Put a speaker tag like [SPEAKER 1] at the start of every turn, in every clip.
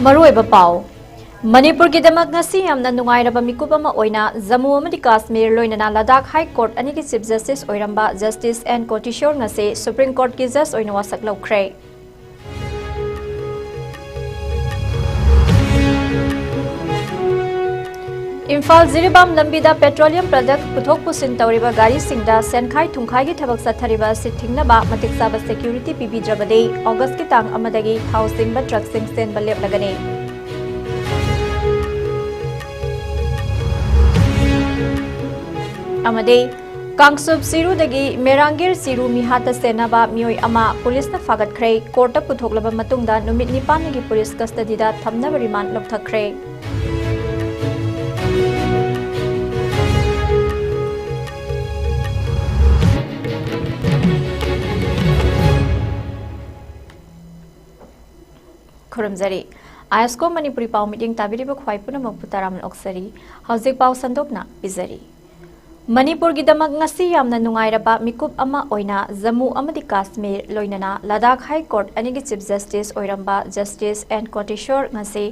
[SPEAKER 1] मरुएबा पाव मणिपुर की दमक ngasi yamna nungairaba mikup ama oina Jammu amadi Kashmir loinana Ladakh High Court ani ki Chief Justice oiramba Justice N Kotishore ngase Supreme Court ki judge oina wasak laukhre Imphal Ziribam Lambida Petroleum Product Puthok Pusin Tauriba Gari Singda Senkhai Thungkhai gi thabak sathariba sithingnaba matik saba security pibijrabade August ki tang amadagi housing ba truck sing sen balep lagane Amade Kangsub Siru dagi Merangir Siru mihata senaba mioi ama police na fagat khre court ta puthoklaba matungda numit nipan gi police custody da thamnaba remand lokthakre Khurumjari ISCOM Manipuri pau meeting tabiriba khwai punamok putaram oksari hauzik pau sandokna bizari Manipur gi damak ngasi yamna nungairaba mikup ama oina Jammu amadi Kashmir loinana Ladakh High Court ani gi Chief Justice oiramba Justice N Kotishore ngase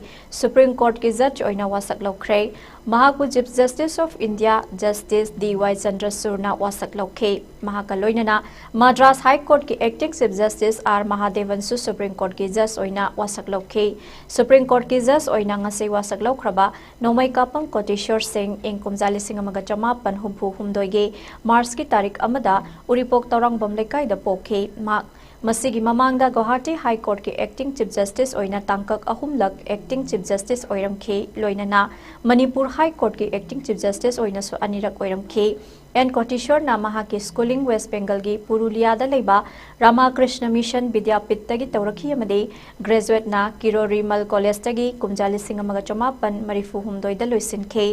[SPEAKER 1] Supreme Court ki judge oina wasak lokre Mahaku Chief Justice of India Justice D.Y. Chandrasurna wasak lokhe Mahaka loinana Madras High Court ki Acting Chief Justice R. Mahadevansu Supreme Court ki judge oina wasak lokhe Supreme Court ki judge oina ngase wasak lokraba nomai kapam Kotishore Singh ing kumjali sing amaga chamapan humdoige Mars ki tarik amada uripok taurang bom lekai da pokhe mak Masigi mamangda Guwahati High Court ki Acting Chief Justice oina tangkak ahumlak Acting Chief Justice oiramkhe loinana Manipur High Court ki Acting Chief Justice oina so anirak oiramkhe N Kotishore na mahaki schooling West Bengal gi Purulia da leiba Ramakrishna Mission Vidyapit tagi taurakhi amade graduate na Kirorimal College tagi kumjali singamaga chamapan marifu humdoi da loisinkhe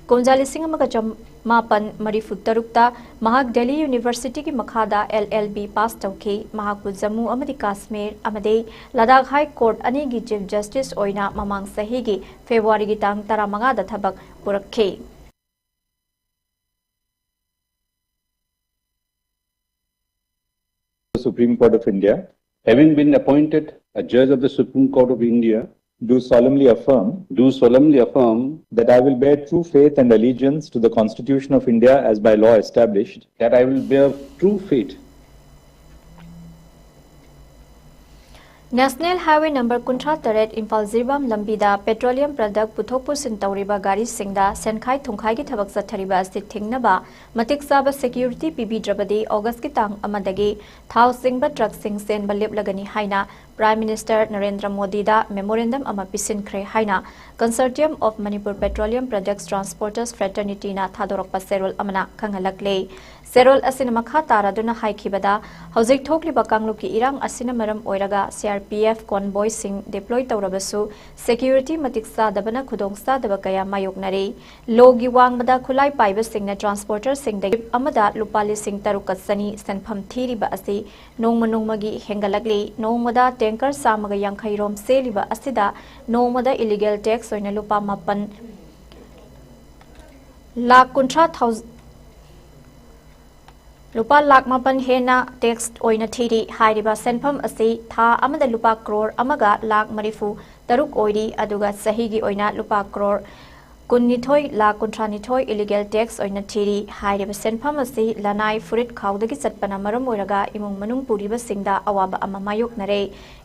[SPEAKER 1] kumjali singamaga chamapan marifu tarukta mahak Delhi University ki makhada LLB pass tawkhe mahaku Jammu amadi Kashmir amade Ladakh High Court ani gi Chief Justice oina mamang sahi gi February gi tang 15 da thabak purakhe
[SPEAKER 2] Supreme Court of India, having been appointed a judge of the Supreme Court of India, do solemnly affirm that I will bear true faith and allegiance to the Constitution of India as by law established, that I will bear true faith.
[SPEAKER 1] National Highway number Kuntra Taret Imphal Ziribam Lambida Petroleum Product Puthok Pusin Tauriba Gari Singda Senkhai Thungkhai gi thabak sathariba asti thingnaba matik saba security pibijrabade August ki tang amadagi thau singba truck sing sen balep lagani haina Prime Minister Narendra Modi da memorandum ama pisin khre haina Consortium of Manipur Petroleum Products Transporters Fraternity na thadorokpa serol amana khangalakle Serol asina makha taraduna haikibada hauzik thokliba kanglup ki irang asina maram oiraga CRPF convoy sing deploy tawrabasu security matiksa dabana khudongsa daba kaya mayoknare logi wangmada khulai paiba singna transporter sing de amada lupali sing tarukasani sanpham thiriba asi nongmagi hengalakle nongmada tanker samaga yankhai rom seliba asida nongmada illegal tax oina lupa mapan lakh kuntra Lupa lakh mapan hena text oina thiri hairiba senpham asi tha amada lupa crore amaga lakh marifu taruk oiri aduga sahigi oina lupa crore kunnithoi lakh kuntranithoi illegal tax oina thiri hairiba senpham asi lanai furit khawdagi chatpana maram oiraga imung manung puriba singda awaba ama mayoknare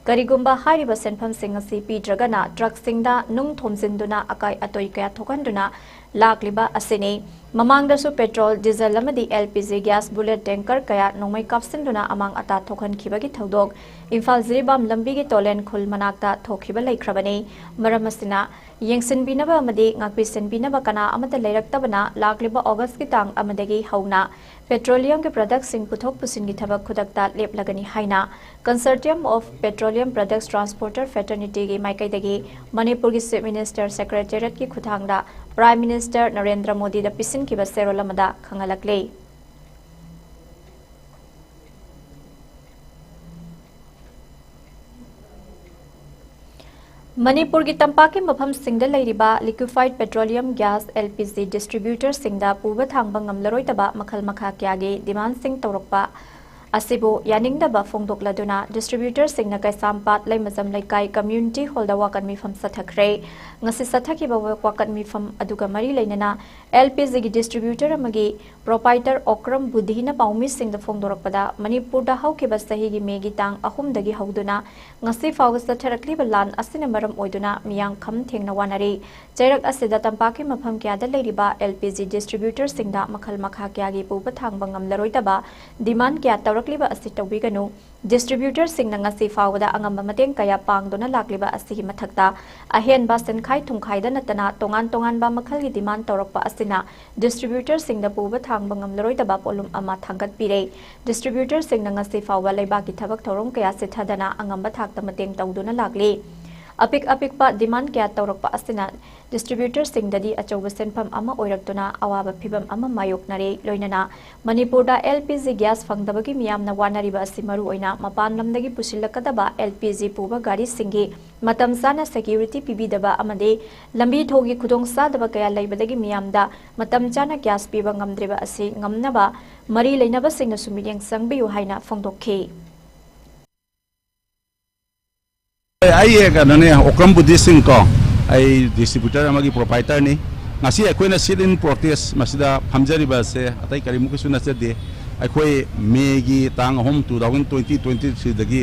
[SPEAKER 1] karigumba hairiba senpham sing asi pidragana truck singda nung thomjinduna akai atoi kaya thokanduna lakliba asine mamangda su petrol diesel lamadi LPG gas bullet tanker kaya nongmai kapsinduna amang ata thokhan khibagi thodok Imphal Ziribam lambi gi tolen khul manakta thokhiba laikhrabani maramasina yengsin binaba amadi ngakpisen binaba kana amata leiraktabana lakliba August ki tang amadagi hauna petroleum ke products sing puthok pusin gi thabak khudakta leplagani haina Consortium of Petroleum Products Transporter Fraternity gi maikaidagi Manipur gi Chief Minister Secretariat ki khuthangda Prime Minister Narendra Modi da pisin ki baserolamada khangalakle Manipur ki tampaki mafam singda leiriba liquefied petroleum gas LPG distributor singda puba thangba ngamlaroi taba makhal makha kya ge demand sing torokpa asibu yaningdaba phongdokladuna distributor singna kaisampat laimazam laikai community hall da wakan mifam sathakre ngasi sathakiba wakan mifam aduga mari leinana LPG gi distributor amagi proprietor okram budhina paumi singda phongdorakpada manipur da haukiba sahi gi megi tang ahum dagi hauduna ngasi fawga satharakli lan asina maram oiduna miyang kham thengna wanari jairak asida tampaki mafam kya da leiriba LPG distributor singda makhal makha kya gi puba thangba ngamlaroidaba demand kya tawrakliba asi tawbiganu distributor singna ngasi fawda angamba mateng kaya pangdona lakliba asi mathakta ahen ba senkhai thungkhai da natana tongan tongan ba makhal gi demand tawrakpa asina distributor singda puba thangba ngamlaroidaba polum ama thangat pire distributor singna ngasi fawwa leiba ki thabak thorong kaya sithadana angamba thakta mateng tawduna lakli apik pa demand kya tawrakpa asina distributor singdadi achauba senpham ama oiraktuna awaba phibam ama mayoknare loinana manipurda LPG gas fangdabagi miyamna wanariba asimaru oina mapan lamdagi pusilakadaba LPG puba gari singi matam sana security pibidaba amade lambi thogi khudong sadaba kaya leibadagi miyamda matam chana gas piba ngamdreba asi ngamnaba mari leinaba singna sumiyeng sangbiyu haina phongdokhe
[SPEAKER 3] ai kanane okram budi sing ko ai distributor amagi proprietor ni ngasi akoina sit in protest masida phamjari ba se atai kari muki suna se de akoi megi tang hom 2023 dagi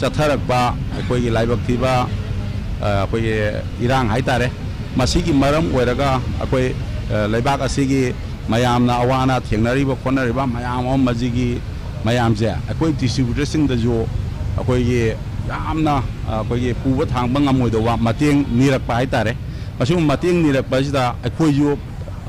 [SPEAKER 3] chatharak ba akoi gi laibak thiba akoi irang hai tare masigi maram oiraga akoi laibak asigi mayamna awana thengnari ba khonari ba mayam om majigi mayam je akoi distributor sing da jo akoi gi yamna akoi puba thangba ngamoidawa mateng nirakpa hai tare masum mateng nirakpa sida akoi yu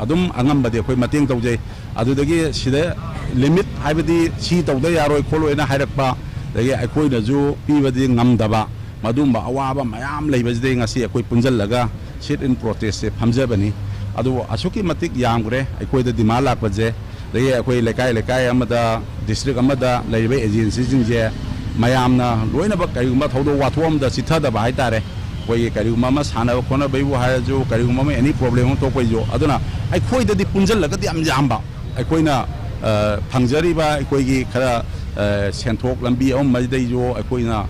[SPEAKER 3] adum angambade akoi mateng tawjai adudagi sida limit haibadi si tawda yaroi kholoina hairakpa dagi akoi na ju pibadi ngamdaba madumba awaba mayam leibajde ngasi akoi punjallaga sit in protest se phamjabani adu asuki matik yamgre akoi da dima lakpaje dagi akoi lekai amada district amada leibe agency jingje mayamna loina ba kariguma thodo wathom da sithada ba haitare koi kariguma ma sana khona baibu haju kariguma ma any problem to koi jo aduna ai khoi da di punjal laga di am jamba ai koi na phangjari ba ai koi gi khara senthok lambi om mai dai jo ai koi na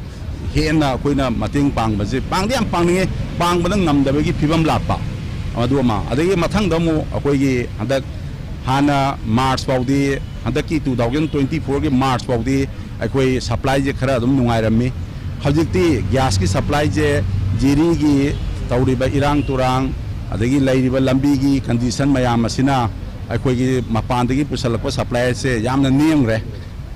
[SPEAKER 3] hena koi na mating pang ba je pang diam pang ni pang ba ngam da gi phibam lakpa adu ma adagi mathang da mu akoi gi handak hana march paudi handaki 2024 gi march paudi akoi supply je khara adum nungai rammi hojikti gas ki supply je jiri gi tawriba irang turang adagi lairiba lambi gi condition mayam asina akoi gi mapan dagi pusalakpa supply se yamna niamre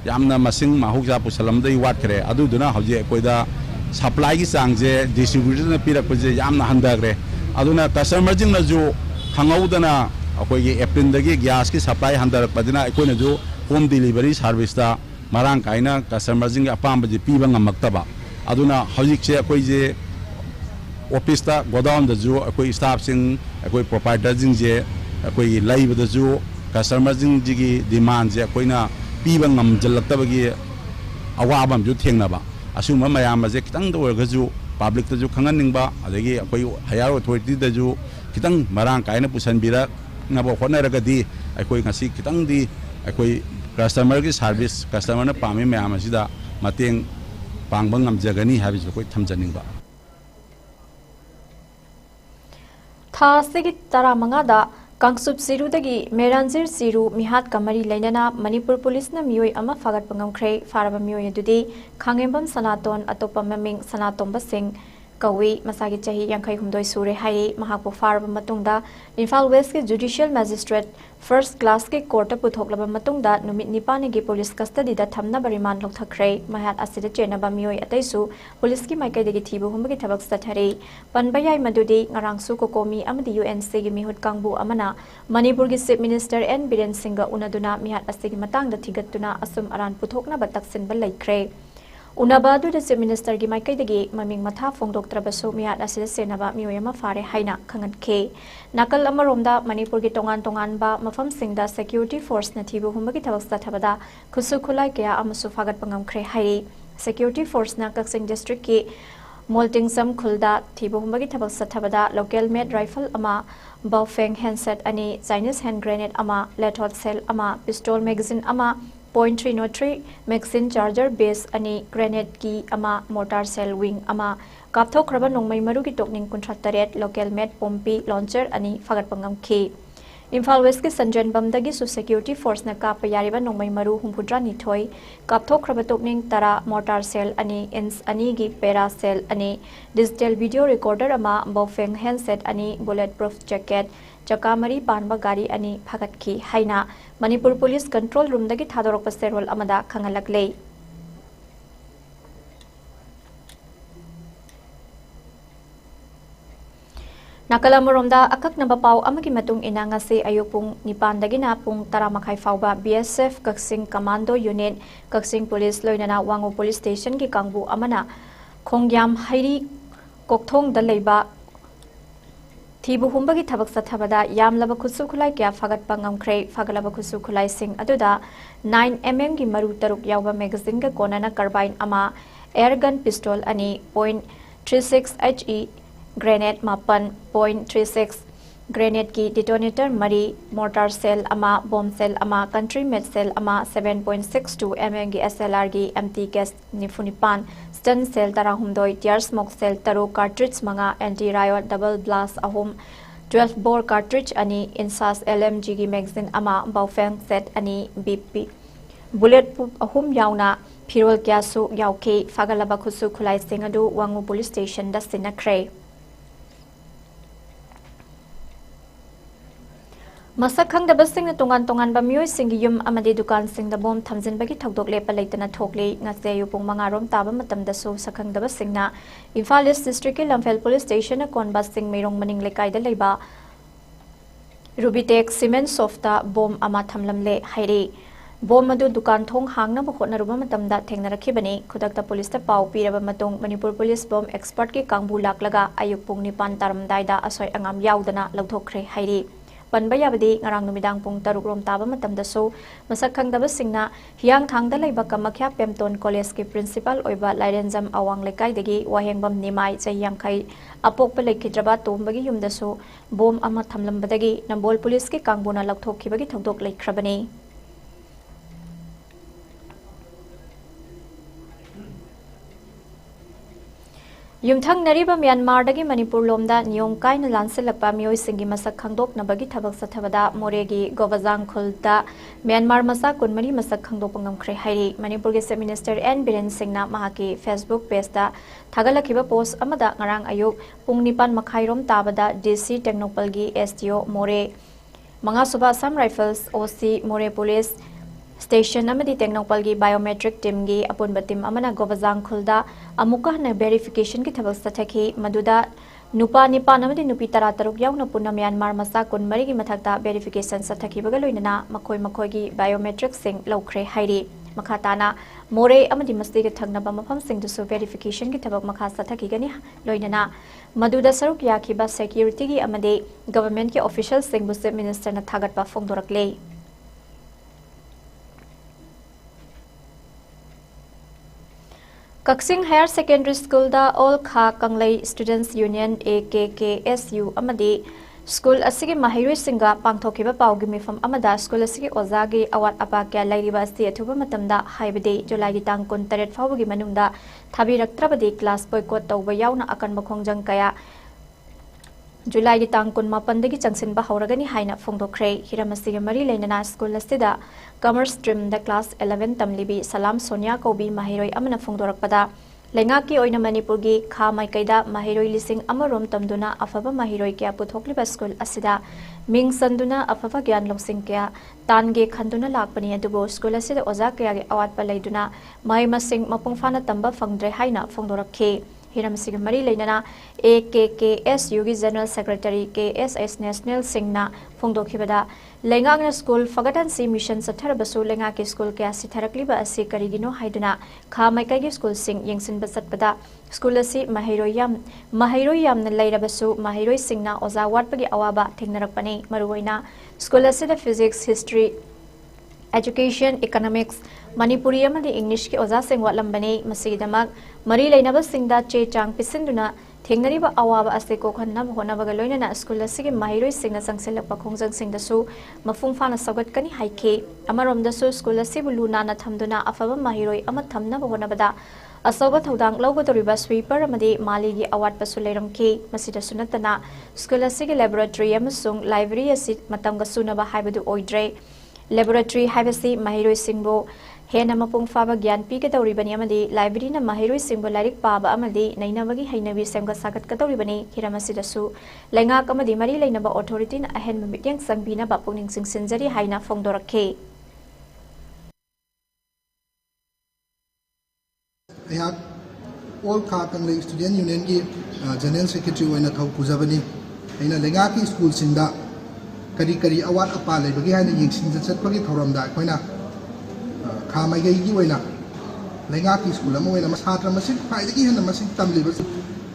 [SPEAKER 3] yamna masing mahukja pusalam dai wat khre adu duna hoji akoi da supply gi sang je distributor na pirak je yamna handagre aduna customer jing na ju khangaudana akoi gi april dagi gas ki supply handarak padina akoi na ju home delivery service da marang kaina customer jing apam ji piba ngamaktaba aduna hojik che akoi je office ta godown da ju akoi staff sing akoi proprietor jing je akoi laiba da ju customer jing ji gi demand je akoi na piba ngam jalaktaba gi awabam ju thengnaba asuma mayam je kitang da orga ju public ta ju khanganingba adagi akoi higher authority da ju kitang marang kaina pusan bira ngabo khonaraga di akoi ngasi kitang di akoi customer ki service customer na pami mayam asida mateng pangba ngamjagani habisu koi thamjaningba
[SPEAKER 1] tha sigi tara mangada kangsup siru dagi meranjir siru mihat kamari leinana manipur police na mioi ama fagat pangamkhre faraba mioi adudi khangembam sanaton atopa maming sanatomba singh kawi masagi chahi yankai humdoi sure hai mahakpo faraba matungda Imphal West ke judicial magistrate first class ke court puthok matungda numit nipani gi police custody da thamna bariman lokthakre mahat asida chena ba mioi ataisu police ki maikai degi thibu humba gi thabak sathari panbayai madudi ngarangsu ko komi amadi UNC gi mihut kangbu amana manipur gi chief minister N Biren Singh unaduna mihat asigi matang da thigattuna asum aran puthokna ba taksin ba laikre Unabadu the chief minister gi maikai degi maming matha phongdoktrabasu mihat asida senaba mioyama fare haina khangan ke nakal amaromda manipur gi tongan ba mafam singda security force na thibu humba gi thabak sathabada khusu khulai kya amasu fagat pangam khre hai security force na kaksing district ki molting sam khulda thibu humba gi thabak sathabada local made rifle ama Baofeng handset ani Chinese hand grenade ama lethal cell ama pistol magazine ama .303 magazine charger base ani grenade ki ama mortar cell wing ama kapthokraba nongmai maru ki tokning 38 local made pompi launcher ani fagat pangam ki Imphal West ki Sanjan Bamdagi su security force na kapa yariba nongmai maru humpudra ni thoi kapthokraba tokning tara mortar cell ani ins ani gi para cell ani digital video recorder ama bofeng handset ani bulletproof jacket Chakamari Panba Gari ani Phagatki Haina Manipur Police Control Room dagi thadorok pasterol amada khangalakle Nakalamoromda akak na bapaw amagi matung inanga si ayupung nipan dagina pung taramakay fauba BSF Kaksing Commando Unit Kaksing Police Loinana Wango Police Station ki kangbu amana Khongyam Hairi Kokthong Dalaiba Thibu humbagi thabak sathabada yamlaba khutsu khulai kya fagat pangamkhre fagalaba khutsu khulai sing aduda 9 mm gi maru taruk yawba magazine ga konana carbine ama air gun pistol ani .36 he grenade mapan .36 grenade ki detonator mari mortar cell ama bomb cell ama country made cell ama 7.62 mm gi SLR gi empty gas nifunipan stun cell tarahumdoi tear smoke cell taru cartridge manga anti riot double blast ahum 12 bore cartridge ani insas LMG gi magazine ama baufeng set ani BP bulletproof ahum yauna phirol kyasu yauke fagalaba khusu khulai singadu wangu police station da sinakre Masak khang da basing na tongan ba miyoi sing yum amadi dukan sing da bom thamjin bagi thokdok lepa leitana thokle ngase yupung mangarom taba matam da so sakhang da basing na Imphal East District ki Lamphel Police Station na konba sing meirong maning lekai da leiba Rubitech cement softa bom ama thamlamle hairi bom adu dukan thong hangna ba khotna ruba matam da thengna rakhibani khudakta police ta pau piraba matung Manipur Police Bomb Expert ki kangbu laklaga ayupung nipan taramdai da asoi angam yaudana lauthokre hairi Panba yabadi ngarang numidang pung taruk rom taba matam da so masak khangdaba singna hiyang thangda leiba Kamakya Pemton College ki principal oiba Lairenjam Awang lekai dagi wahengbam nimai chayang khai apok pa lekhidraba tombagi yumda so bom ama thamlambadagi Nambol Police ki kangbuna lakthokkhibagi thokdok leikhrabani Yumthang nariba Myanmar dagi Manipur lomda niyom kaina lansilakpa miyoi singi masak khangdok nabagi thabak sathabada moregi Govazang khulda Myanmar masak kunmari masak khangdok pangamkhre hairi Manipur ge Minister N Biren Singh na mahaki Facebook page da thagalakhiba post amada ngarang ayuk pung nipan makhairom tabada DC Technopal gi STO More Manga Suba Assam Rifles OC More Police Station amadi Technopal gi biometric team gi apun batim amana Govazang khulda amuka na verification ki thabak sathaki maduda nupa nipa namadi nupi tara taruk yauna punna Myanmar masa kun mari gi mathakta verification sathaki baga loinana makhoi gi biometric sing laukhre hairi makhatana more amadi masti gi thagnaba mafam sing dusu verification gi thabak makha sathaki gani loinana maduda saruk yakhiba security gi amade government ki official sing buse minister na thagatpa phongdorakle Kaksing Higher Secondary School da All Kha Kanglei Students Union AKKSU amadi school asigi mahiroi singa pangthokiba paugi mifam amada school asigi ozagi awat apa kya lairiba asti athuba matamda haibade July gi tang 13 fawgi manungda thabiraktrabadi class boycott tawba yauna akan bakhongjang kaya July gi tang 18 dagi changsinba hauragani haina phongdokhre hiramasiga mari leinana school asida commerce stream da class 11 tamlibi Salam Sonia Kobi mahiroi amana phongdorakpada lenga ki oina Manipur gi kha maikaida mahiroi lising amarom tamduna afaba mahiroi kya puthokliba school asida ming sanduna afaba gyan loksing kya tange khanduna lakpani adubo school asida oza kya gi awat pa leiduna mai masing mapungfana tamba phangdre haina phongdorakhe Hiramasiga mari leinana AKKSU gi General Secretary KSS National Singna phongdokhibada lengangna school fagatan si mission satharabasu lenga ki school kya sitharakliba asi karigino haiduna kha maikai gi school sing yengsin basatpada school asi mahiroi yam na leirabasu mahiroi singna oza watpagi awaba thengnarakpani maruoina school asi da physics history education economics Manipuri amadi English ki oza sing watlambani masigidamak mari leinaba singda che chang pisinduna थेंगनरिबा अवाबा असे कोखन्नब होनबगा लोइनना school असिगे महिरोइसिंगना चंगसिलकपा खोंजंगसिंगदसु मफुंग फाना सगतकनी हाइखे अमरोमदसु school असिबु लुनाना थमदुना अफबा महिरोइ अमा थमनबा होनबदा असौबा थौदांग लौगदोरिबा sweeper अमदि मालीगी अवाटपसु लेरमखे मसिदसु नतना school असिगे laboratory अमसुंग library असि मतंगा सुनबा हाइबदु ओइद्रे laboratory हाइबसि महिरोइसिंगबु हेना मपुंग फाबा ज्ञान पीगदौरिबनी अमदि लाइब्रेरीना महिरोइसिंगबु lyric पाबा अमदि नैनबगी हैनबी सेमगा सागतकदौरिबनी हिरमसिदसु लैंगाक अमदि मरी लैनबा अथॉरिटीना अहेनबा meeting संगबीनबा पुनिंग सिंसिंजरी हाइना फोंदोरखे
[SPEAKER 4] all खा Kangle student union की general secretary होइना थौ पुजबनी अइना लेंगा की स्कूल सिंदा करी करी अवाट अपा लेबगी हाइना यिंगसिंग चटपगी थौरमदा अखोइना खा माइगई की होइना लेंगा की स्कूल अमा होइना छात्र मसिक फाइदगी हेना मसिक तमलिबा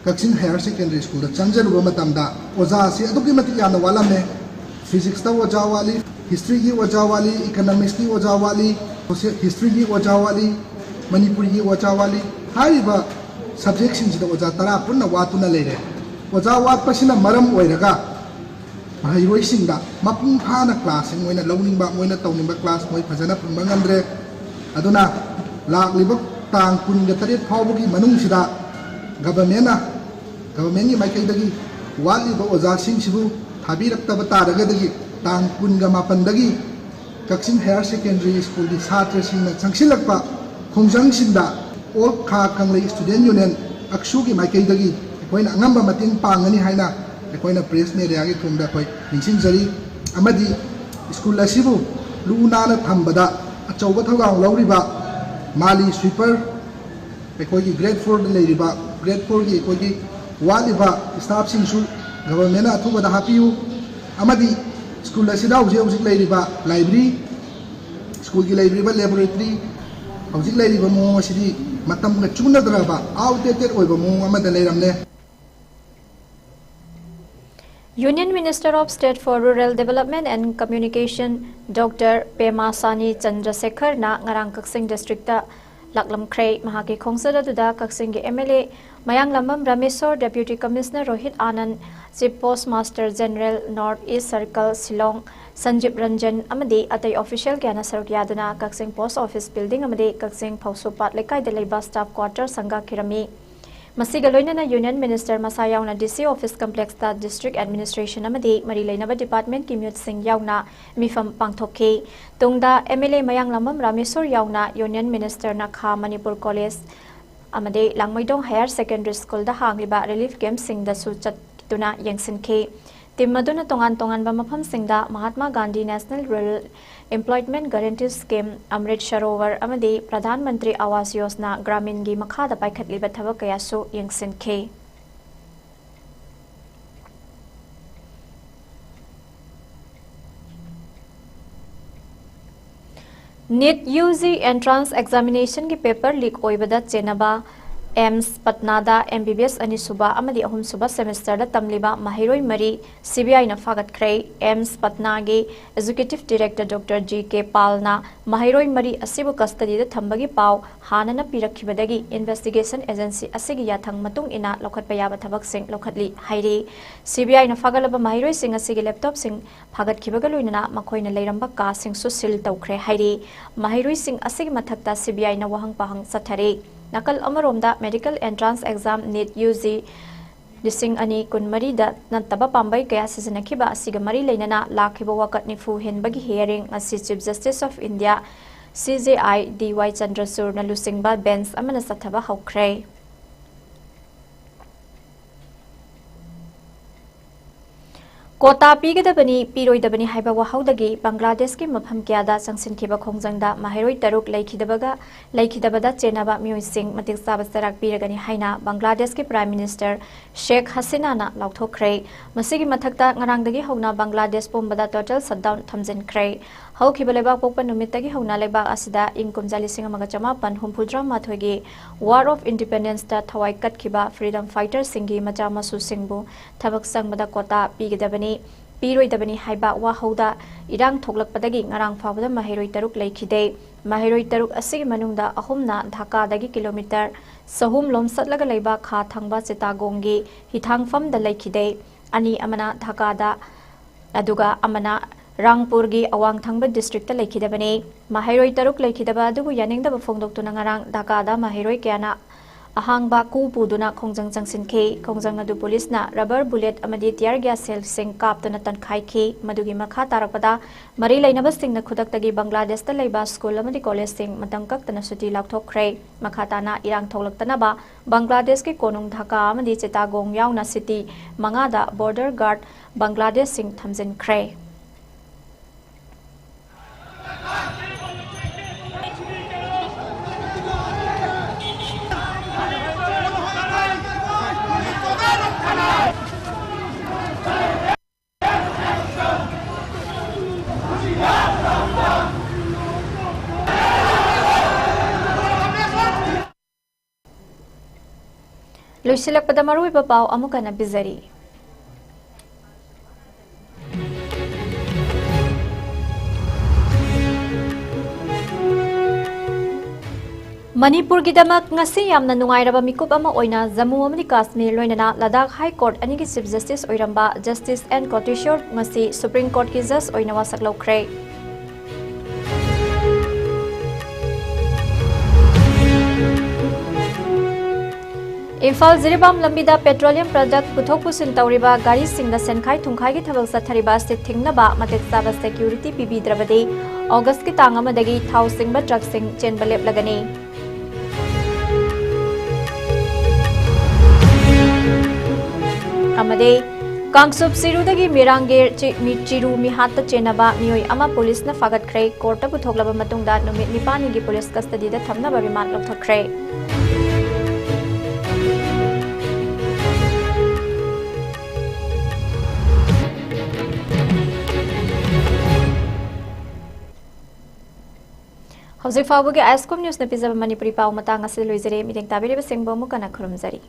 [SPEAKER 4] कक्सिंग हायर सेकेंडरी स्कूल दा चंजरुबा मतमदा ओजा से अदुगी मति याना वालामे फिजिक्स दा ओजा वाली हिस्ट्री की ओजा वाली इकोनॉमिक्स की ओजा वाली हिस्ट्री की ओजा वाली मणिपुरी की ओजा वाली हारिबा सब्जेक्ट सिंह ओजा तरा पुनः वातुना लेरे ओजा वातपसिना मरम ओइरगा महिरोइसिंदा मपुंग फाना क्लास मोइना लौनिंबा मोइना तौनिंबा क्लास मोइ फजना फंबा ngandre aduna laklibak tang kun ga taret phawbugi manungsida government ni maikai dagi wali ba oja sing sibu thabirakta ba daga dagi tang kun ga mapan dagi kaksin higher secondary school di chhatra sing na changsilakpa khongjang sinda all kha kanglei student union aksu gi maikai dagi koina angamba mating pangani haina koina press media gi thumda koi ningsing jari amadi school asibu luna na thambada achauba thogang lawriba mali sweeper koi gi grade 4 da leiriba grade 4 gi koi gi waliba staff sing su government athuba da hapiu amadi school asida hujik leiriba library school gi library ba laboratory hujik leiriba mo asidi matam ga chunadraba outdated oiba mo amada leiramne
[SPEAKER 1] Union Minister of State for Rural Development and Communication Dr. Pema Sani Chandrasekhar na ngarang Kaksing District laklam khrei mahaki khongsada duda Kaksing ge MLA Mayang Lambam Ramesor Deputy Commissioner Rohit Anand Chief Postmaster General North East Circle Silong Sanjib Ranjan amadi atai official gyana saruk yaduna Kaksing Post Office Building amadi Kaksing Phausupat lekai de leiba staff quarter sanga kirami Masiga loinana Union Minister Masa yauna DC Office Complex ta District Administration amadi mari leinaba Department ki mute sing yauna mifam pangthokhe tungda MLA Mayang Lamam Ramesor yauna Union Minister na Kha Manipur College amadi Langmaidong Higher Secondary School da hangliba relief camp sing da su chatuna yengsinkhe timmaduna tongan ba mafam singda Mahatma Gandhi National Rural Employment Guarantee Scheme Amrit Sarovar amadi Pradhan Mantri Awas Yojana Gramin gi makhada paikhatliba thabak kaya su yengsinkhe NEET UG entrance examination ki paper leak oibada chenaba AIIMS पटनादा MBBS अनिसुबा अमदी अहुमसुबा semester दा तमलिबा महिरोई मरी CBI ना फागत खरे एम्स पटना गे एजुकेटिव डायरेक्टर डॉक्टर GK पालना महिरोई मरी असिबु कस्टडी दा थंबगी पाव हानना पिरखिबदगी इन्वेस्टिगेशन एजेंसी असिगी याथंग मतुंग इना लखत पयाबा थबक सिंग लखतली हाइरे CBI ना फागलबा महिरोई सिंग असिगी लैपटॉप सिंग फागत खिबगा लोइना मखोइना लेरंबा का सिंग सु सिल तौखरे हाइरे महिरोई सिंग असिगी मथकता CBI ना वहंग पहंग सथरे nakal amaromda medical entrance exam NEET UG lising ani kun mari da nantaba pambai kaya sizinakhiba asiga mari leinana lakhiba wakat nifu henbagi hearing asi Chief Justice of India CJI DY Chandrasur na lusingba bench amana sathaba haukhre कोता पीगदबनी पीरोइदबनी हाइबा वहाउदगी बांग्लादेश की मफम क्यादा संगसिनखिबा खोंजंगदा माहिरोइ तरुक लैखिदबदा चेनाबा म्युइसिंग मतिक साबा सराक पीरगनी हाइना बांग्लादेश की prime minister Sheikh Hasina ना लाउथोख्रे मसिगी मथकता ngarangdagi हौना Bangladesh पोमबदा total shutdown थमजिनख्रे हौखिबा लेबाक पोकपा नुमितगी हौना लेबाक असिदा इं कुमजाली सिंगमागा चमापन हुमफुद्रा माथोगी war of independence दा थवाई कटखिबा फ्रीडम फाइटर सिंगी मचा मसु सिंगबु थबक संगबदा कोता पीगदबनी ꯄꯤꯔꯣꯏꯗꯕꯅꯤ ꯍꯥꯏꯕ ꯋꯥꯍꯧꯗ ꯏꯔꯥꯡ ꯊꯣꯛꯂꯛꯄꯗꯒꯤ ꯉꯔꯥꯡ ꯐꯥꯎꯕꯗ ꯃꯍꯩꯔꯣꯏ 6 ꯂꯩꯈꯤꯗꯦ ꯃꯍꯩꯔꯣꯏ 6 ꯑꯁꯤꯒꯤ ꯃꯅꯨꯡꯗ 3ꯅ ꯙꯥꯀꯥꯗꯒꯤ ꯀꯤꯂꯣꯃꯤꯇꯔ 3 ꯂꯣꯝ ꯆꯠꯂꯒ ꯂꯩꯕ ꯈꯥ ꯊꯪꯕ ꯆꯤꯇꯥꯒꯣꯡꯒꯤ ꯍꯤꯊꯥꯡꯐꯝꯗ ꯂꯩꯈꯤꯗꯦ 2 ꯑꯃꯅ ꯙꯥꯀꯥꯗ ꯑꯗꯨꯒ ꯑꯃꯅ ꯔꯥꯡꯄꯨꯔꯒꯤ ꯑꯋꯥꯡ ꯊꯪꯕ ꯗꯤꯁꯇ꯭ꯔꯤꯛꯇ ꯂꯩꯈꯤꯗꯕꯅꯤ ꯃꯍꯩꯔꯣꯏ 6 ꯂꯩꯈꯤꯗꯕ ꯑꯗꯨꯕꯨ ꯌꯥꯅꯤꯡꯗꯕ ꯐꯣꯡꯗꯣꯛꯇꯨꯅ ꯉꯔꯥꯡ ꯙꯥꯀꯥꯗ ꯃꯍꯩꯔꯣꯏ ꯀꯌꯥꯅ ꯑꯍꯥꯡꯕ ꯀꯨ ꯄꯨꯗꯨꯅ ꯈꯣꯡꯖꯪ ꯆꯪꯁꯤꯟꯈꯤ ꯈꯣꯡꯖꯪ ꯑꯗꯨ ꯄꯨꯂꯤꯁꯅ ꯔꯕꯔ ꯕꯨꯂꯦꯠ ꯑꯃꯗꯤ ꯇꯤꯌꯔ ꯒ꯭ꯌꯥꯁ ꯁꯦꯜꯁꯤꯡ ꯀꯥꯞꯇꯨꯅ ꯇꯟꯈꯥꯏꯈꯤ ꯃꯗꯨꯒꯤ ꯃꯈꯥ ꯇꯥꯔꯛꯄꯗ ꯃꯔꯤ ꯂꯩꯅꯕꯁꯤꯡꯅ ꯈꯨꯗꯛꯇꯒꯤ ꯕꯪꯒ꯭ꯂꯥꯗꯦꯁꯇ ꯂꯩꯕ ꯁ꯭ꯀꯨꯜ ꯑꯃꯗꯤ ꯀꯣꯂꯦꯖꯁꯤꯡ ꯃꯇꯝ ꯀꯛꯇꯅ ꯁꯨꯇꯤ ꯂꯥꯎꯊꯣꯛꯈ꯭ꯔꯦ ꯃꯈꯥ ꯇꯥꯅ ꯏꯔꯥꯡ ꯊꯣꯛꯂꯛꯇꯅꯕ ꯕꯪꯒ꯭ꯂꯥꯗꯦꯁꯀꯤ ꯀꯣꯅꯨꯡ ꯙꯥꯀꯥ ꯑꯃꯗꯤ ꯆꯤꯇꯥꯒꯣꯡ ꯌꯥꯎꯅ ꯁꯤꯇꯤ 5ꯗ ꯕꯣꯔꯗꯔ ꯒꯥꯔꯗ ꯕꯪꯒ꯭ꯂꯥꯗꯦꯁꯁꯤꯡ ꯊꯝꯖꯤꯟꯈ꯭ꯔꯦ ꯂꯣꯏꯁꯤꯜꯂꯛꯄꯗ ꯃꯔꯨꯑꯣꯏꯕ ꯄꯥꯎ ꯑꯃꯨꯛ ꯍꯟꯅ ꯄꯤꯖꯔꯤ ꯃꯅꯤꯄꯨꯔꯒꯤꯗꯃꯛ ꯉꯁꯤ ꯌꯥꯝꯅ ꯅꯨꯡꯉꯥꯏꯔꯕ ꯃꯤꯀꯨꯞ ꯑꯃ ꯑꯣꯏꯅ ꯖꯝꯃꯨ ꯑꯃꯗꯤ ꯀꯥꯁꯃꯤꯔ ꯂꯣꯏꯅꯅ ꯂꯗꯥꯈ ꯍꯥꯏ ꯀꯣꯔꯠ ꯑꯅꯤꯒꯤ ꯆꯤꯐ ꯖꯁꯇꯤꯁ ꯑꯣꯏꯔꯝꯕ ꯖꯁꯇꯤꯁ ꯑꯦꯟ ꯀꯣꯇꯦꯁꯣꯔ ꯉꯁꯤ ꯁꯨꯄ꯭ꯔꯤꯝ ꯀꯣꯔꯠꯀꯤ ꯖꯖ ꯑꯣꯏꯅ ꯋꯥꯁꯛ ꯂꯧꯈ꯭ꯔꯦ ꯏꯝꯐꯥꯜ ꯖꯤꯔꯤꯕꯥꯝ ꯂꯝꯕꯤꯗ ꯄꯦꯇ꯭ꯔꯣꯂꯤꯌꯝ ꯄ꯭ꯔꯗꯛ ꯄꯨꯊꯣꯛ ꯄꯨꯁꯤꯟ ꯇꯧꯔꯤꯕ ꯒꯥꯔꯤꯁꯤꯡꯗ ꯁꯦꯟꯈꯥꯏ ꯊꯨꯝꯈꯥꯏꯒꯤ ꯊꯕꯛ ꯆꯠꯊꯔꯤꯕ ꯑꯁꯤ ꯊꯤꯡꯅꯕ ꯃꯇꯤꯛ ꯆꯥꯕ ꯁꯦꯀ꯭ꯌꯨꯔꯤꯇꯤ ꯄꯤꯕꯤꯗ꯭ꯔꯕꯗꯤ ꯑꯣꯒꯁꯠꯀꯤ ꯇꯥꯡ ꯑꯃꯗꯒꯤ ꯊꯥꯎ ꯆꯤꯡꯕ ꯇ꯭ꯔꯛꯁꯤꯡ ꯆꯦꯟꯕ ꯂꯦꯞꯂꯒꯅꯤ ꯑꯃꯗꯤ ꯀꯥꯡꯆꯨꯞ ꯆꯤꯔꯨꯗꯒꯤ ꯃꯤꯔꯥꯡꯒꯤꯔ ꯆꯤꯔꯨ ꯃꯤꯍꯥꯠꯇ ꯆꯦꯟꯅꯕ ꯃꯤꯑꯣꯏ ꯑꯃ ꯄꯨꯂꯤꯁꯅ ꯐꯥꯒꯠꯈ꯭ꯔꯦ ꯀꯣꯔꯠꯇ ꯄꯨꯊꯣꯛꯂꯕ ꯃꯇꯨꯡꯗ ꯅꯨꯃꯤꯠ 9ꯅꯤꯒꯤ ꯄꯨꯂꯤꯁ ꯀꯁꯇꯗꯤꯗ ꯊꯝꯅꯕ ꯔꯤꯃꯥꯟꯗ ꯂꯧꯊꯣꯛꯈ꯭ꯔꯦ ꯍꯧꯖꯤꯛ ꯐꯥꯎꯕꯒꯤ ISCOM ꯅ꯭ꯌꯨꯁꯅ ꯄꯤꯖꯕ ꯃꯅꯤꯄꯨꯔꯤ ꯄꯥꯎ ꯃꯇꯥꯡ ꯑꯁꯤ ꯂꯣꯏꯖꯔꯦ ꯃꯤꯠꯌꯦꯡ ꯇꯥꯕꯤꯔꯤꯕꯁꯤꯡꯕꯨ ꯑꯃꯨꯛ ꯍꯟꯅ ꯈꯨꯔꯨꯝꯖꯔꯤ